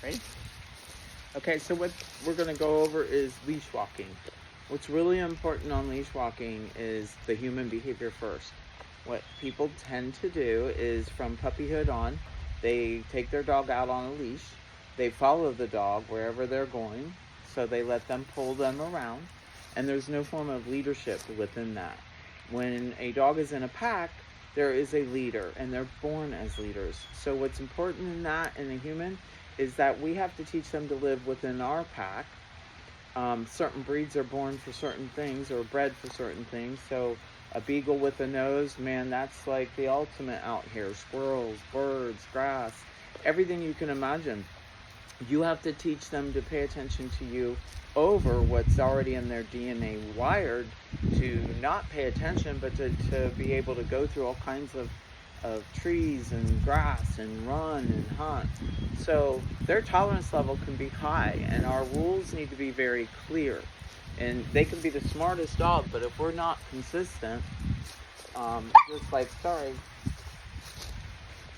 Ready? Okay, so what we're going to go over is leash walking. What's really important on leash walking is the human behavior first. What people tend to do is from puppyhood on, they take their dog out on a leash, they follow the dog wherever they're going, so they let them pull them around, and there's no form of leadership within that. When a dog is in a pack, there is a leader, and they're born as leaders. So what's important in that in a human is that we have to teach them to live within our pack. Certain breeds are born for certain things or bred for certain things. So a beagle with a nose, man, that's like the ultimate out here. Squirrels, birds, grass, everything you can imagine. You have to teach them to pay attention to you over what's already in their DNA wired to not pay attention, but to be able to go through all kinds of trees and grass and run and hunt. So their tolerance level can be high, and our rules need to be very clear. And they can be the smartest dog, but if we're not consistent, just like, sorry.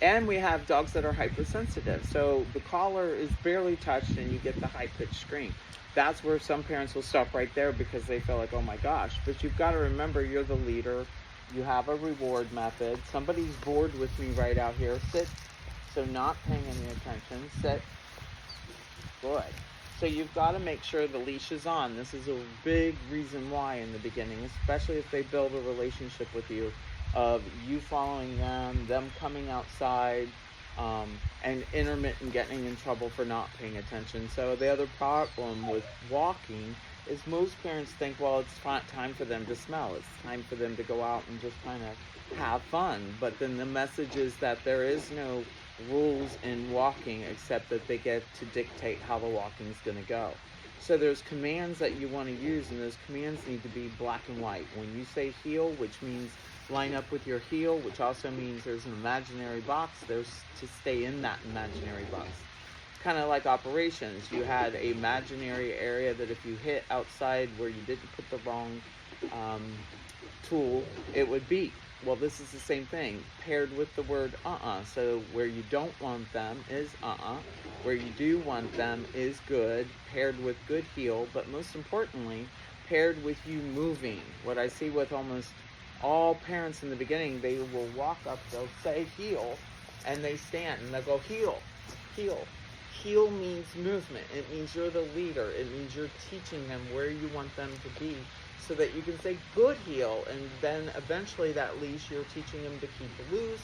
And we have dogs that are hypersensitive. So the collar is barely touched and you get the high-pitched scream. That's where some parents will stop right there because they feel like, oh my gosh. But you've got to remember, you're the leader. You have a reward method. Somebody's bored with me right out here. Sit. So not paying any attention. Sit. Good. So you've got to make sure the leash is on. This is a big reason why in the beginning, especially if they build a relationship with you, of you following them coming outside, and intermittent getting in trouble for not paying attention. So the other problem with walking is most parents think, well, it's time for them to smell. It's time for them to go out and just kind of have fun. But then the message is that there is no rules in walking except that they get to dictate how the walking is going to go. So there's commands that you want to use, and those commands need to be black and white. When you say heel, which means line up with your heel, which also means there's an imaginary box, there's to stay in that imaginary box. Kind of like operations. You had an imaginary area that if you hit outside where you didn't put the wrong tool, it would beep. Well, this is the same thing, paired with the word So where you don't want them is where you do want them is good, paired with good heel, but most importantly, paired with you moving. What I see with almost all parents in the beginning, they will walk up, they'll say heel, and they stand, and they'll go heel, heel. Heel means movement. It means you're the leader. It means you're teaching them where you want them to be so that you can say good heel, and then eventually that leash, you're teaching them to keep loose,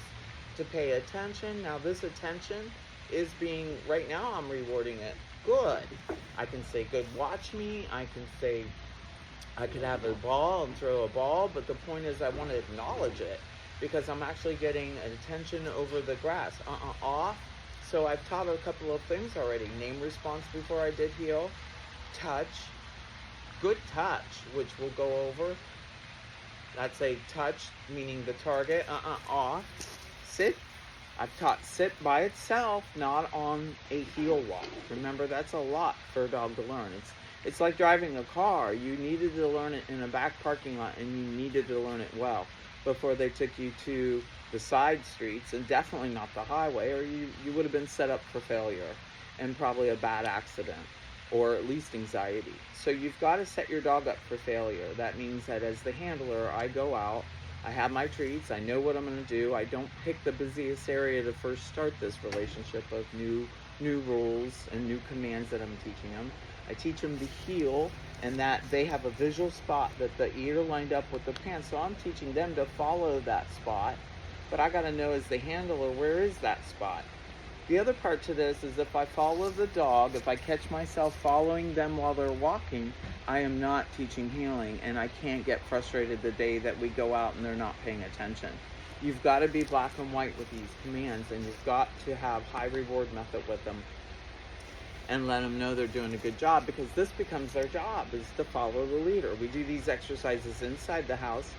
to pay attention. Now this attention is being, right now I'm rewarding it. Good. I can say good, watch me. I can say, I could have a ball and throw a ball, but the point is I want to acknowledge it because I'm actually getting attention over the grass. Off. So I've taught a couple of things already. Name response before I did heel. Touch. Good touch, which we'll go over. That's a touch, meaning the target. Off. Sit. I've taught sit by itself, not on a heel walk. Remember, that's a lot for a dog to learn. It's like driving a car. You needed to learn it in a back parking lot, and you needed to learn it well before they took you to the side streets, and definitely not the highway, or you would have been set up for failure and probably a bad accident, or at least anxiety. So you've got to set your dog up for failure. That means that as the handler, I go out, I have my treats, I know what I'm going to do. I don't pick the busiest area to first start this relationship of new rules and new commands that I'm teaching them. I teach them to heel, and that they have a visual spot that the ear lined up with the pants. So I'm teaching them to follow that spot, but I got to know as the handler, where is that spot? The other part to this is if I follow the dog, if I catch myself following them while they're walking, I am not teaching heeling, and I can't get frustrated the day that we go out and they're not paying attention. You've got to be black and white with these commands, and you've got to have high reward method with them and let them know they're doing a good job, because this becomes their job, is to follow the leader. We do these exercises inside the house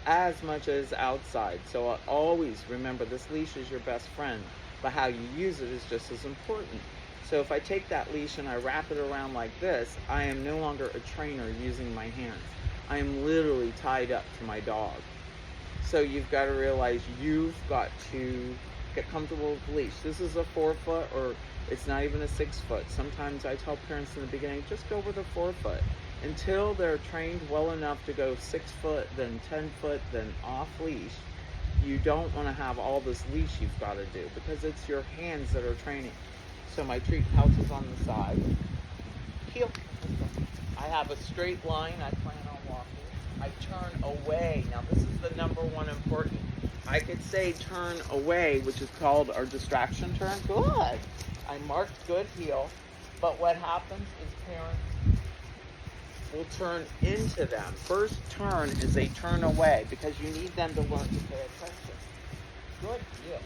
as much as outside. So always remember, this leash is your best friend, but how you use it is just as important. So if I take that leash and I wrap it around like this, I am no longer a trainer using my hands. I am literally tied up to my dog. So you've got to realize you've got to get comfortable with the leash. This is a 4-foot, or it's not even a 6-foot. Sometimes I tell parents in the beginning, just go with a 4-foot until they're trained well enough to go 6-foot, then 10-foot, then off leash. You don't want to have all this leash you've got to do, because it's your hands that are training. So my treat pouch is on the side. Heel. I have a straight line I plan on walking. I turn away. Now this is the number one important. I could say turn away, which is called our distraction turn. Good. I marked good heel. But what happens is parents will turn into them. First turn is a turn away, because you need them to learn to pay attention. Good heel.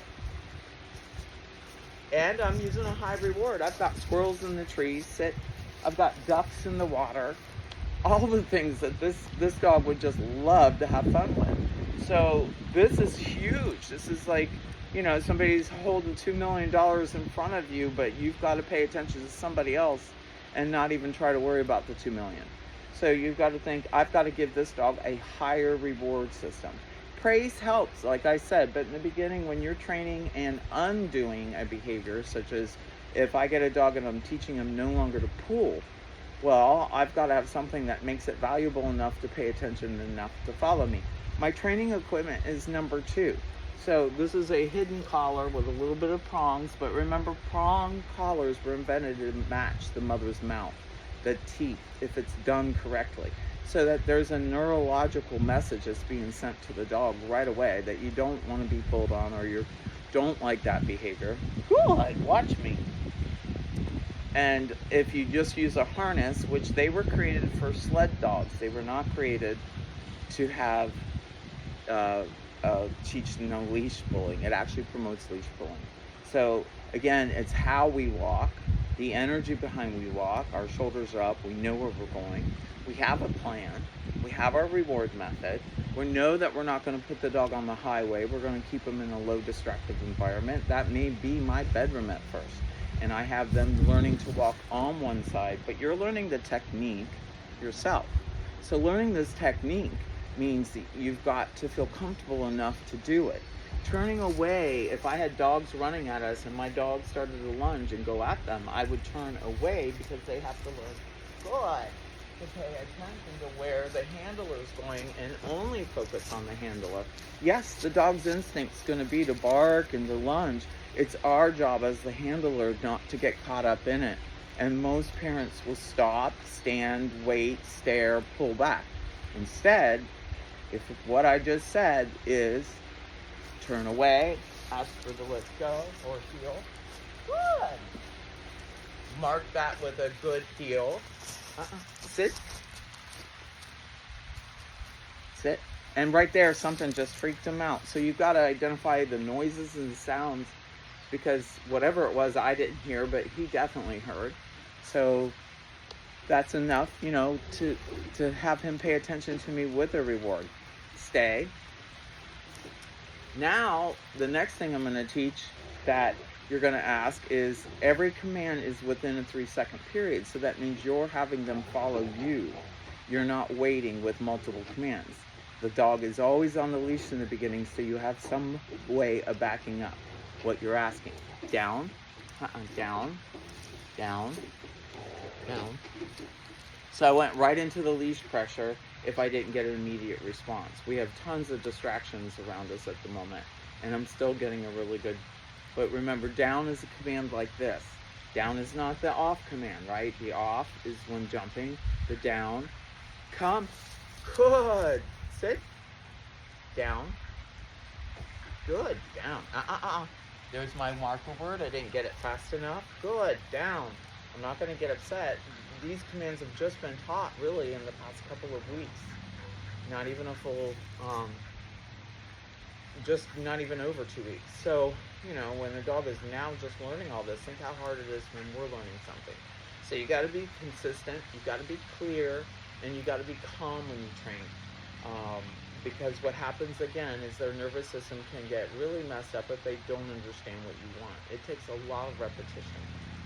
And I'm using a high reward. I've got squirrels in the trees, sit. I've got ducks in the water. All the things that this dog would just love to have fun with. So this is huge. This is like, you know, somebody's holding $2 million in front of you, but you've got to pay attention to somebody else and not even try to worry about the $2 million. So you've got to think, I've got to give this dog a higher reward system. Praise helps, like I said, but in the beginning, when you're training and undoing a behavior, such as if I get a dog and I'm teaching him no longer to pull, well, I've got to have something that makes it valuable enough to pay attention enough to follow me. My training equipment is number 2. So this is a hidden collar with a little bit of prongs, but remember, prong collars were invented to match the mother's mouth, the teeth, if it's done correctly, so that there's a neurological message that's being sent to the dog right away that you don't want to be pulled on, or you don't like that behavior. Good, watch me. And if you just use a harness, which they were created for sled dogs, they were not created to have teach no leash pulling. It actually promotes leash pulling. So again, it's how we walk, the energy behind we walk. Our shoulders are up, we know where we're going, we have a plan, we have our reward method, we know that we're not going to put the dog on the highway, we're going to keep them in a low distractive environment. That may be my bedroom at first, and I have them learning to walk on one side, but you're learning the technique yourself. So learning this technique means that you've got to feel comfortable enough to do it. Turning away, if I had dogs running at us and my dog started to lunge and go at them, I would turn away, because they have to learn to pay attention to where the handler is going and only focus on the handler. Yes, the dog's instinct is going to be to bark and to lunge. It's our job as the handler not to get caught up in it. And most parents will stop, stand, wait, stare, pull back. Instead, if what I just said is turn away, ask for the let's go or heel. Good. Mark that with a good heel. Sit. Sit. And right there, something just freaked him out. So you've got to identify the noises and the sounds, because whatever it was, I didn't hear, but he definitely heard. So that's enough, you know, to have him pay attention to me with a reward. Stay. Now, the next thing I'm going to teach that you're going to ask is, every command is within a 3-second period. So that means you're having them follow you. You're not waiting with multiple commands. The dog is always on the leash in the beginning, so you have some way of backing up what you're asking. Down, down, down, down. So I went right into the leash pressure if I didn't get an immediate response. We have tons of distractions around us at the moment, and I'm still getting a really good, but remember, down is a command like this. Down is not the off command, right? The off is when jumping. The down, come, good, sit, down, good, down, There's my marker word, I didn't get it fast enough. Good, down. I'm not going to get upset. These commands have just been taught really in the past couple of weeks. Not even a full, just not even over 2 weeks. So, you know, when the dog is now just learning all this, think how hard it is when we're learning something. So you got to be consistent, you got to be clear, and you got to be calm when you train. Because what happens again is their nervous system can get really messed up if they don't understand what you want. It takes a lot of repetition.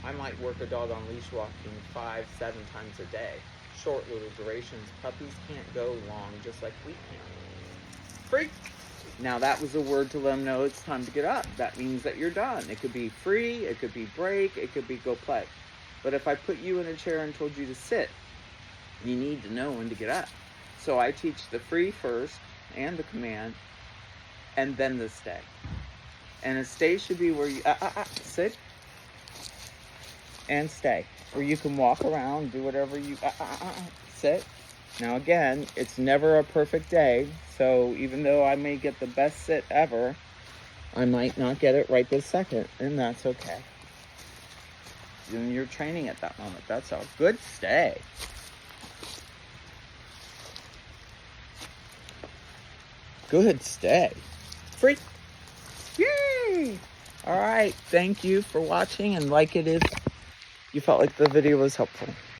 I might work a dog on leash walking 5-7 times a day. Short little durations. Puppies can't go long just like we can. Freak! Now that was a word to let them know it's time to get up. That means that you're done. It could be free, it could be break, it could be go play. But if I put you in a chair and told you to sit, you need to know when to get up. So I teach the free first and the command, and then the stay. And a stay should be where you sit and stay, where you can walk around, do whatever you sit. Now again, it's never a perfect day, so even though I may get the best sit ever, I might not get it right this second, and that's okay. And you're training at that moment. That's all. Good stay. Good stay. Free. Yay! All right. Thank you for watching, and like it if you felt like the video was helpful.